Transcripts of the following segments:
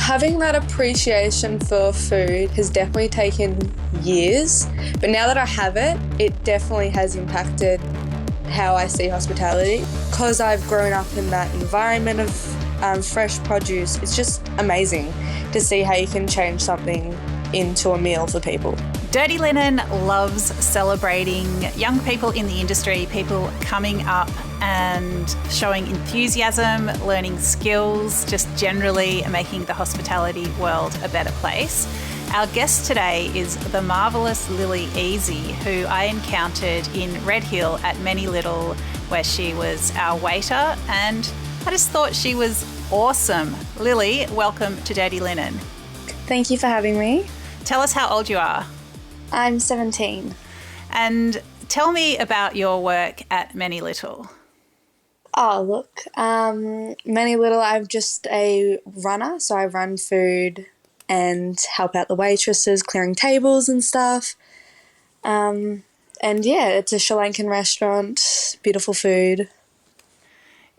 Having that appreciation for food has definitely taken years, but now that I have it, it definitely has impacted how I see hospitality. Because I've grown up in that environment of fresh produce, it's just amazing to see how you can change something into a meal for people. Dirty Linen loves celebrating young people in the industry, people coming up and showing enthusiasm, learning skills, just generally making the hospitality world a better place. Our guest today is the marvellous Lily Easy, who I encountered in Red Hill at Many Little, where she was our waiter, and I just thought she was awesome. Lily, welcome to Dirty Linen. Thank you for having me. Tell us how old you are. I'm 17. And tell me about your work at Many Little. Oh, look, Many Little, I'm just a runner, so I run food and help out the waitresses, clearing tables and stuff. And yeah, it's a Sri Lankan restaurant, beautiful food.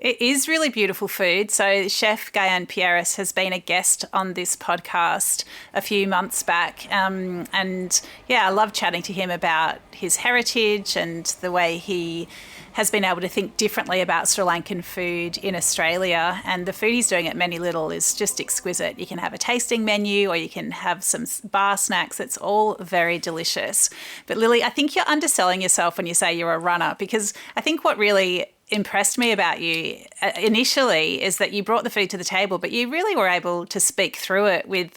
It is really beautiful food. So Chef Gayan Pieris has been a guest on this podcast a few months back. And yeah, I love chatting to him about his heritage and the way he has been able to think differently about Sri Lankan food in Australia. And the food he's doing at Many Little is just exquisite. You can have a tasting menu or you can have some bar snacks. It's all very delicious. But Lily, I think you're underselling yourself when you say you're a runner, because I think what really impressed me about you initially is that you brought the food to the table, but you really were able to speak through it with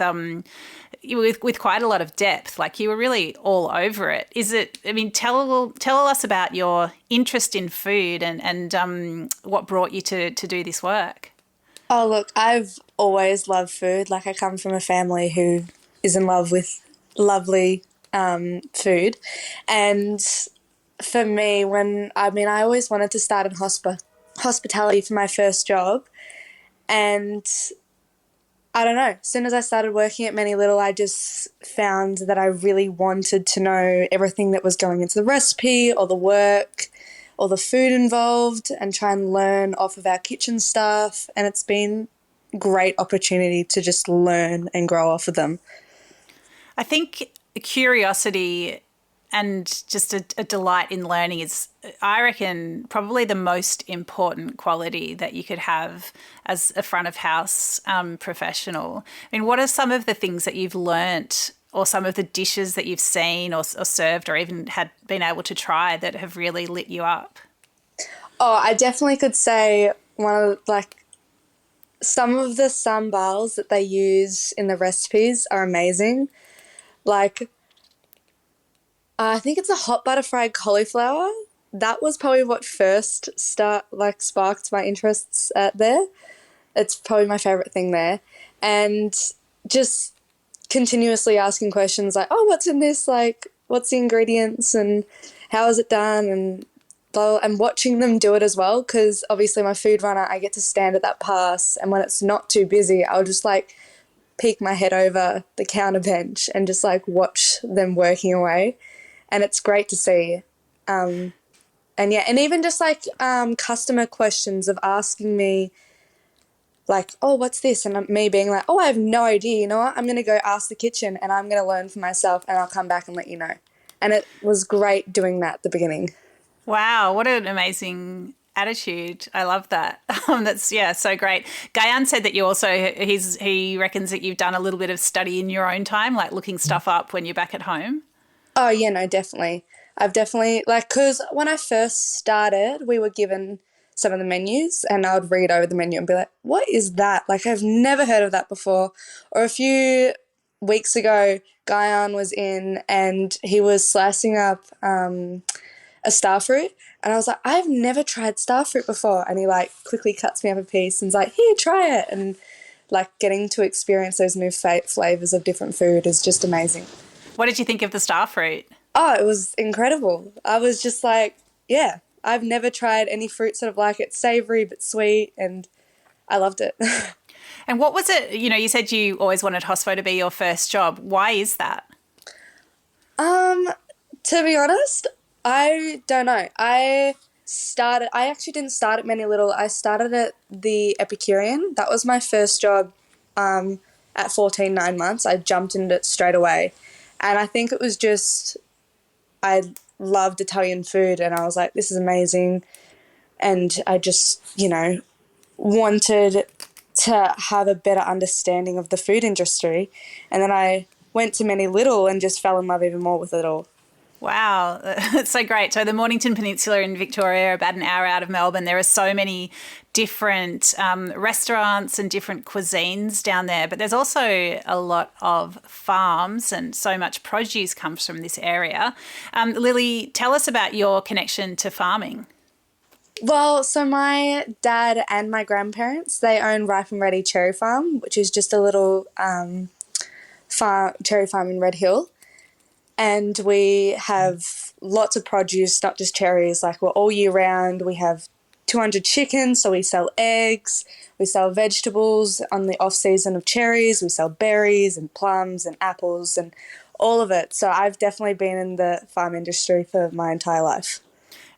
quite a lot of depth. Like, you were really all over it. Tell us about your interest in food and what brought you to do this work. Oh, look, I've always loved food. Like, I come from a family who is in love with lovely food. And for me, I always wanted to start in hospitality for my first job. And I don't know, as soon as I started working at Many Little, I just found that I really wanted to know everything that was going into the recipe or the work or the food involved and try and learn off of our kitchen staff. And it's been a great opportunity to just learn and grow off of them. I think curiosity and just a delight in learning is, I reckon, probably the most important quality that you could have as a front of house professional. I mean, what are some of the things that you've learnt, or some of the dishes that you've seen or served or even had been able to try that have really lit you up? Oh, I definitely could say some of the sambals that they use in the recipes are amazing. Like, I think it's a hot butter fried cauliflower. That was probably what first sparked my interests there. It's probably my favourite thing there. And just continuously asking questions like, oh, what's in this? Like, what's the ingredients and how is it done? And watching them do it as well, because obviously my food runner, I get to stand at that pass, and when it's not too busy, I'll just peek my head over the counter bench and just watch them working away. And it's great to see. And even just customer questions of asking me oh, what's this? And me being like, oh, I have no idea. You know what? I'm going to go ask the kitchen and I'm going to learn for myself and I'll come back and let you know. And it was great doing that at the beginning. Wow, what an amazing attitude. I love that. That's, so great. Gayan said that you also, he reckons that you've done a little bit of study in your own time, like looking stuff up when you're back at home. Oh, yeah, no, definitely. I've definitely, because when I first started, we were given some of the menus and I would read over the menu and be like, what is that? I've never heard of that before. Or a few weeks ago, Guyan was in and he was slicing up a starfruit. And I was like, I've never tried starfruit before. And he quickly cuts me up a piece and is like, here, try it. And getting to experience those new flavours of different food is just amazing. What did you think of the starfruit? Oh, it was incredible. I was just I've never tried any fruit sort of it's savoury but sweet, and I loved it. And what was it, you said you always wanted hospo to be your first job. Why is that? To be honest, I don't know. I actually didn't start at Many Little. I started at the Epicurean. That was my first job at 14, 9 months, I jumped into it straight away. And I think it was just, I loved Italian food and I was like, this is amazing. And I just, wanted to have a better understanding of the food industry. And then I went to Many Little and just fell in love even more with it all. Wow, that's so great. So the Mornington Peninsula in Victoria, about an hour out of Melbourne, there are so many different restaurants and different cuisines down there, but there's also a lot of farms and so much produce comes from this area. Lily, tell us about your connection to farming. Well, so my dad and my grandparents, they own Ripe and Ready Cherry Farm, which is just a little cherry farm in Red Hill. And we have lots of produce, not just cherries, like we're all year round. We have 200 chickens, so we sell eggs, we sell vegetables on the off season of cherries, we sell berries and plums and apples and all of it. So I've definitely been in the farm industry for my entire life.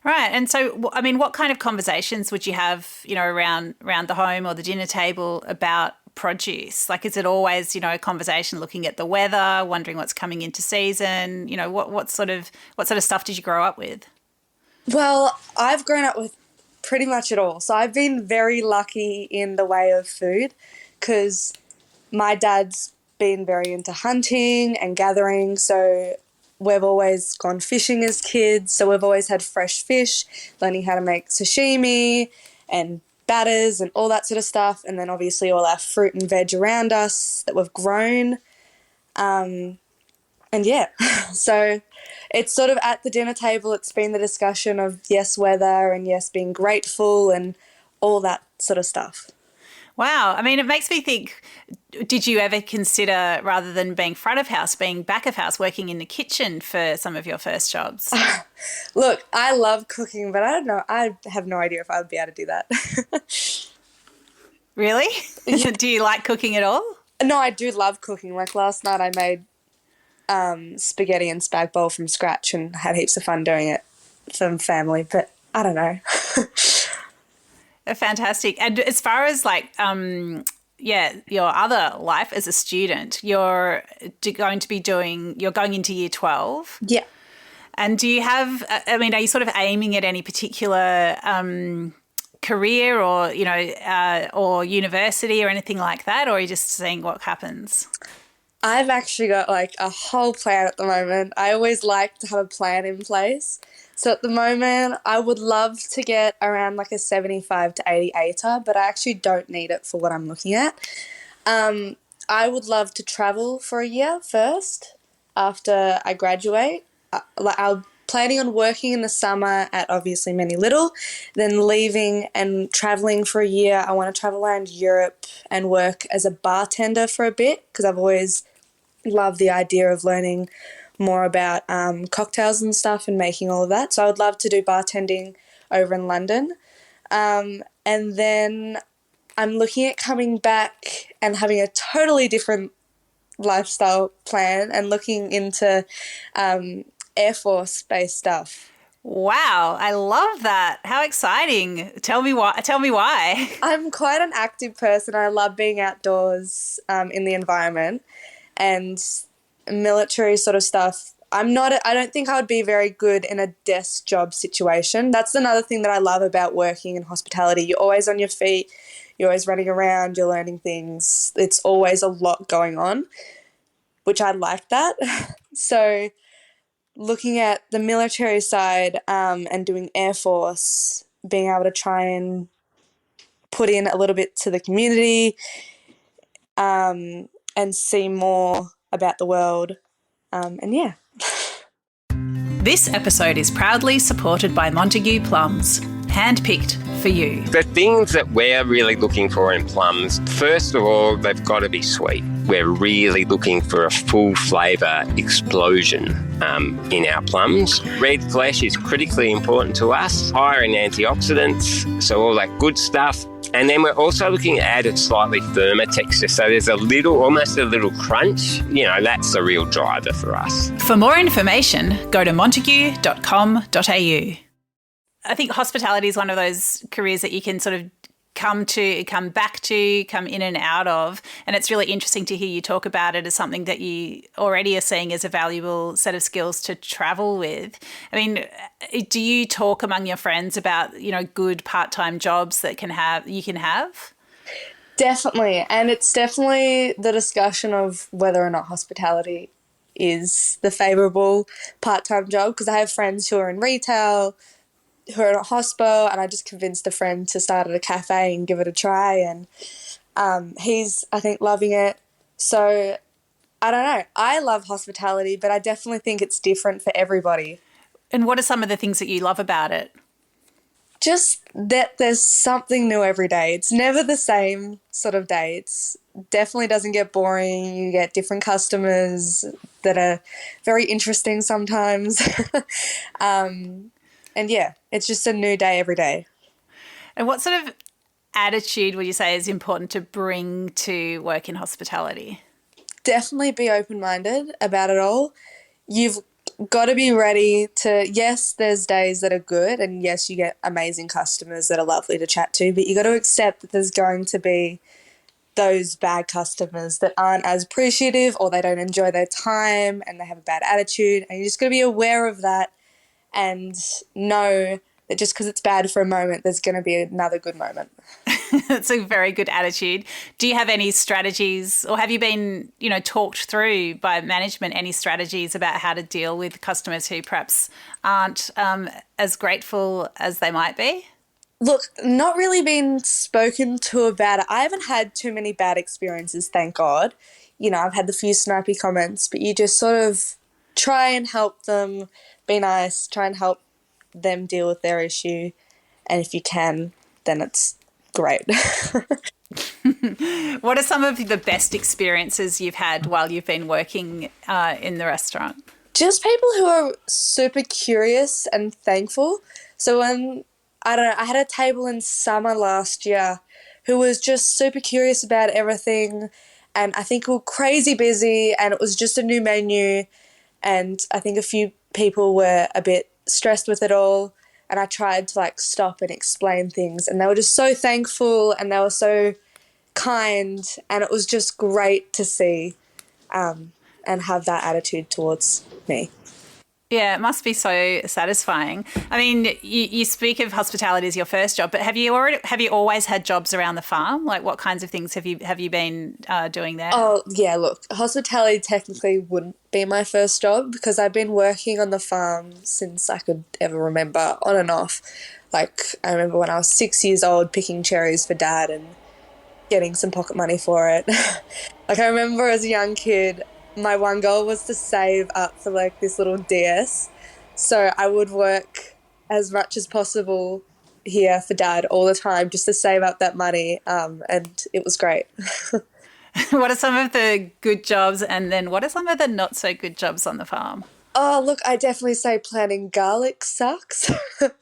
Right. And so, I mean, what kind of conversations would you have, around the home or the dinner table about produce? Like, is it always, a conversation looking at the weather, wondering what's coming into season? What sort of stuff did you grow up with? Well, I've grown up with pretty much it all. So I've been very lucky in the way of food because my dad's been very into hunting and gathering. So we've always gone fishing as kids. So we've always had fresh fish, learning how to make sashimi and batters and all that sort of stuff. And then obviously all our fruit and veg around us that we've grown. And yeah, so it's sort of at the dinner table, it's been the discussion of yes, weather and yes, being grateful and all that sort of stuff. Wow. I mean, it makes me think, did you ever consider, rather than being front of house, being back of house, working in the kitchen for some of your first jobs? Look, I love cooking, but I don't know. I have no idea if I would be able to do that. Really? Yeah. Do you like cooking at all? No, I do love cooking. Like last night I made spaghetti and spag bowl from scratch and had heaps of fun doing it for family, but I don't know. Fantastic. And as far as your other life as a student, you're going into year 12. Yeah. And do you have, are you sort of aiming at any particular career or, or university or anything like that? Or are you just seeing what happens? I've actually got like a whole plan at the moment. I always like to have a plan in place. So at the moment, I would love to get around like a 75 to 80 ATAR, but I actually don't need it for what I'm looking at. I would love to travel for a year first after I graduate. I'm planning on working in the summer at obviously Many Little, then leaving and traveling for a year. I want to travel around Europe and work as a bartender for a bit because I've always loved the idea of learning more about cocktails and stuff and making all of that. So I would love to do bartending over in London. And then I'm looking at coming back and having a totally different lifestyle plan and looking into Air Force-based stuff. Wow, I love that. How exciting. Tell me why. I'm quite an active person. I love being outdoors in the environment and military sort of stuff. I don't think I would be very good in a desk job situation. That's another thing that I love about working in hospitality. You're always on your feet, you're always running around, you're learning things. It's always a lot going on, which I like that. So looking at the military side and doing Air Force, being able to try and put in a little bit to the community and see more about the world. And yeah. This episode is proudly supported by Montague Plums, handpicked for you. The things that we're really looking for in plums, first of all, they've got to be sweet. We're really looking for a full flavour explosion in our plums. Red flesh is critically important to us, higher in antioxidants, so all that good stuff. And then we're also looking at a slightly firmer texture, so there's almost a little crunch. That's the real driver for us. For more information, go to montague.com.au. I think hospitality is one of those careers that you can sort of come back to, come in and out of. And it's really interesting to hear you talk about it as something that you already are seeing as a valuable set of skills to travel with. I mean, do you talk among your friends about, good part-time jobs that you can have? Definitely. And it's definitely the discussion of whether or not hospitality is the favourable part-time job, because I have friends who are in retail, who are at hospo, and I just convinced a friend to start at a cafe and give it a try, and he's, I think, loving it. So I don't know. I love hospitality, but I definitely think it's different for everybody. And what are some of the things that you love about it? Just that there's something new every day. It's never the same sort of day. It's definitely doesn't get boring. You get different customers that are very interesting sometimes. And yeah, it's just a new day every day. And what sort of attitude would you say is important to bring to work in hospitality? Definitely be open-minded about it all. You've got to be ready to, yes, there's days that are good, and yes, you get amazing customers that are lovely to chat to, but you got to accept that there's going to be those bad customers that aren't as appreciative, or they don't enjoy their time and they have a bad attitude, and you just got to be aware of that and know that just because it's bad for a moment, there's going to be another good moment. That's a very good attitude. Do you have any strategies, or have you been, talked through by management any strategies about how to deal with customers who perhaps aren't as grateful as they might be? Look, not really been spoken to about it. I haven't had too many bad experiences, thank God. I've had the few snipey comments, but you just sort of try and help them, be nice, try and help them deal with their issue. And if you can, then it's great. What are some of the best experiences you've had while you've been working in the restaurant? Just people who are super curious and thankful. So when, I don't know, I had a table in summer last year who was just super curious about everything, and I think we were crazy busy, and it was just a new menu, and I think a few people were a bit stressed with it all, and I tried to stop and explain things, and they were just so thankful and they were so kind, and it was just great to see and have that attitude towards me. Yeah, it must be so satisfying. I mean, you speak of hospitality as your first job, but have you always had jobs around the farm? Like, what kinds of things have you been doing there? Oh, yeah, look, hospitality technically wouldn't be my first job, because I've been working on the farm since I could ever remember, on and off. I remember when I was 6 years old picking cherries for Dad and getting some pocket money for it. I remember as a young kid, my one goal was to save up for this little DS. So I would work as much as possible here for Dad all the time just to save up that money, and it was great. What are some of the good jobs, and then what are some of the not so good jobs on the farm? Oh, look, I definitely say planting garlic sucks.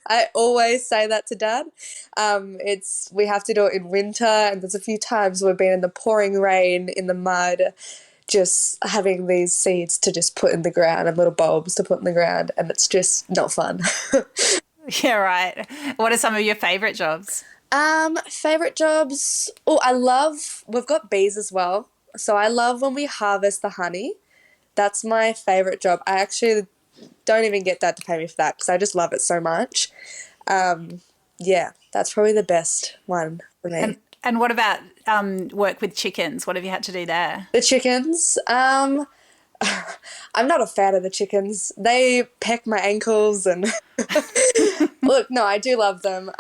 I always say that to Dad. We have to do it in winter, and there's a few times we've been in the pouring rain, in the mud, just having these seeds to just put in the ground and little bulbs to put in the ground, and it's just not fun. Yeah, right. What are some of your favourite jobs? Favorite jobs. We've got bees as well. So I love when we harvest the honey. That's my favorite job. I actually don't even get Dad to pay me for that because I just love it so much. Yeah, that's probably the best one for me. And what about work with chickens? What have you had to do there? The chickens. I'm not a fan of the chickens. They peck my ankles and look, no, I do love them.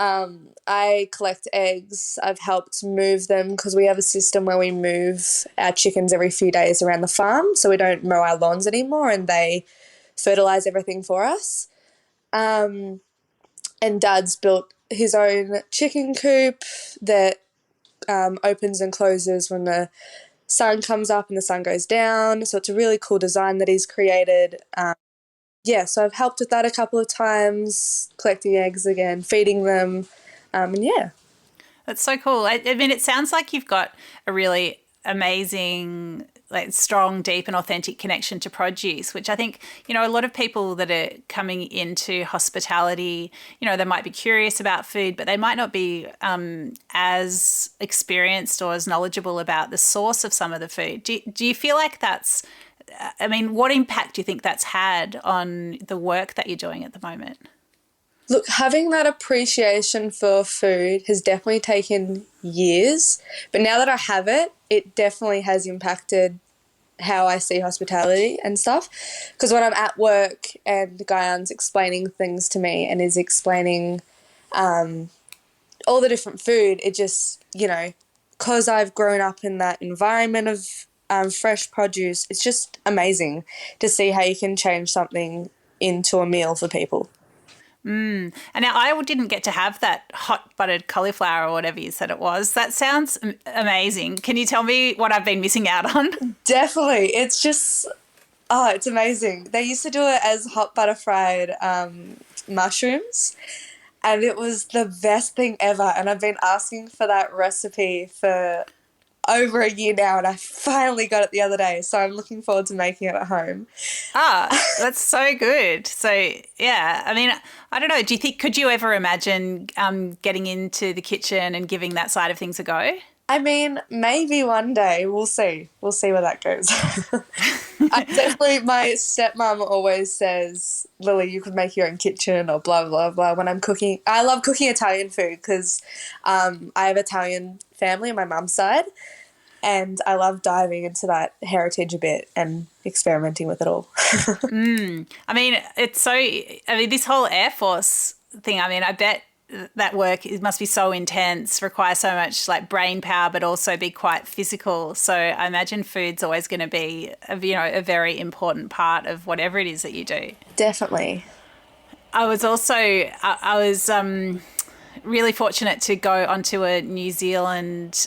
I collect eggs. I've helped move them because we have a system where we move our chickens every few days around the farm, so we don't mow our lawns anymore, and they fertilise everything for us. And Dad's built his own chicken coop that opens and closes when the sun comes up and the sun goes down. So it's a really cool design that he's created. Yeah, so I've helped with that a couple of times, collecting eggs again, feeding them, and yeah. That's so cool. I mean, it sounds like you've got a really amazing like strong, deep and authentic connection to produce, which I think, you know, a lot of people that are coming into hospitality, you know, they might be curious about food, but they might not be as experienced or as knowledgeable about the source of some of the food. Do you feel like that's, I mean, what impact do you think that's had on the work that you're doing at the moment? Look, having that appreciation for food has definitely taken years, but now that I have it, it definitely has impacted how I see hospitality and stuff. Because when I'm at work and Guyan's explaining things to me and is explaining all the different food, it just, you know, because I've grown up in that environment of fresh produce, it's just amazing to see how you can change something into a meal for people. And now I didn't get to have that hot buttered cauliflower or whatever you said it was. That sounds amazing. Can you tell me what I've been missing out on? Definitely. It's just, it's amazing. They used to do it as hot butter fried mushrooms, and it was the best thing ever. And I've been asking for that recipe for over a year now, and I finally got it the other day. So I'm looking forward to making it at home. That's so good. So, yeah, I mean, I don't know. Do you think, could you ever imagine getting into the kitchen and giving that side of things a go? I mean, maybe one day. We'll see. We'll see where that goes. My stepmom always says, Lily, you could make your own kitchen or blah, blah, blah. When I'm cooking, I love cooking Italian food because I have Italian family on my mum's side, and I love diving into that heritage a bit and experimenting with it all. I mean, this whole Air Force thing, I mean, I bet that work, it must be so intense, require so much like brain power, but also be quite physical. So I imagine food's always going to be, a very important part of whatever it is that you do. Definitely. I was really fortunate to go onto a New Zealand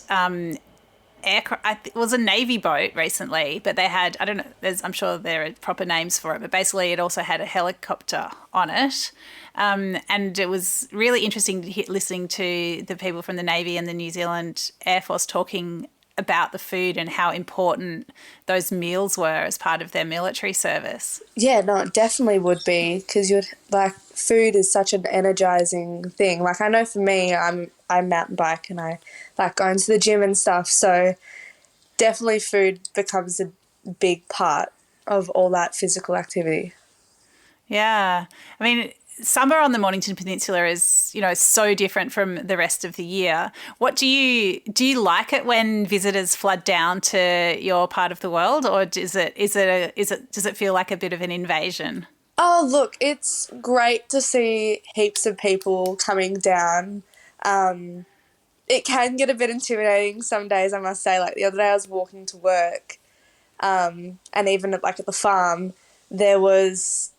aircraft. It was a Navy boat recently, but they had, I don't know, I'm sure there are proper names for it, but basically it also had a helicopter on it. And it was really interesting listening to the people from the Navy and the New Zealand Air Force talking about the food and how important those meals were as part of their military service. Yeah, no, it definitely would be, because food is such an energizing thing. Like, I know for me, I mountain bike and I like going to the gym and stuff, so definitely food becomes a big part of all that physical activity. Yeah. I mean, summer on the Mornington Peninsula is, so different from the rest of the year. What do you like it when visitors flood down to your part of the world, or does it feel like a bit of an invasion? Oh, look, it's great to see heaps of people coming down. It can get a bit intimidating some days, I must say. Like the other day I was walking to work, and even at the farm, there was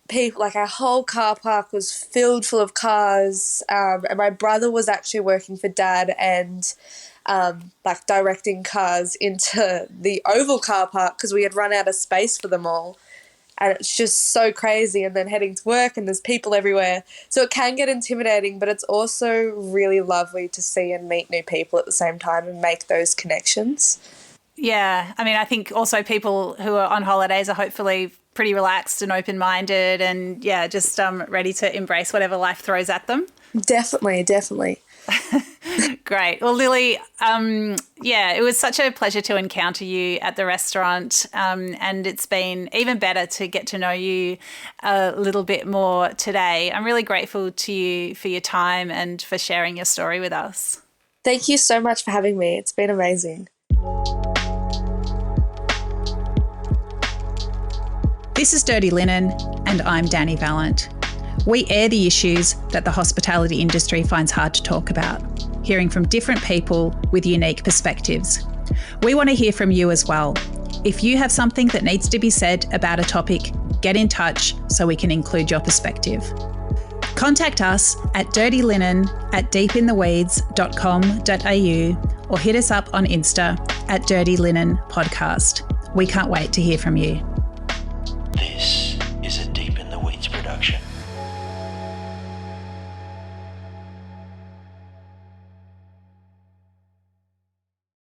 people, like our whole car park was filled full of cars, and my brother was actually working for Dad and directing cars into the oval car park because we had run out of space for them all, and it's just so crazy. And then heading to work and there's people everywhere, so it can get intimidating, but it's also really lovely to see and meet new people at the same time and make those connections. Yeah, I mean, I think also people who are on holidays are hopefully pretty relaxed and open-minded and, just ready to embrace whatever life throws at them. Definitely. Great. Well, Lily, it was such a pleasure to encounter you at the restaurant, and it's been even better to get to know you a little bit more today. I'm really grateful to you for your time and for sharing your story with us. Thank you so much for having me. It's been amazing. This is Dirty Linen, and I'm Dani Valent. We air the issues that the hospitality industry finds hard to talk about, hearing from different people with unique perspectives. We want to hear from you as well. If you have something that needs to be said about a topic, get in touch so we can include your perspective. Contact us at dirtyLinen@deepintheweeds.com.au or hit us up on Insta at Dirty Linen Podcast. We can't wait to hear from you.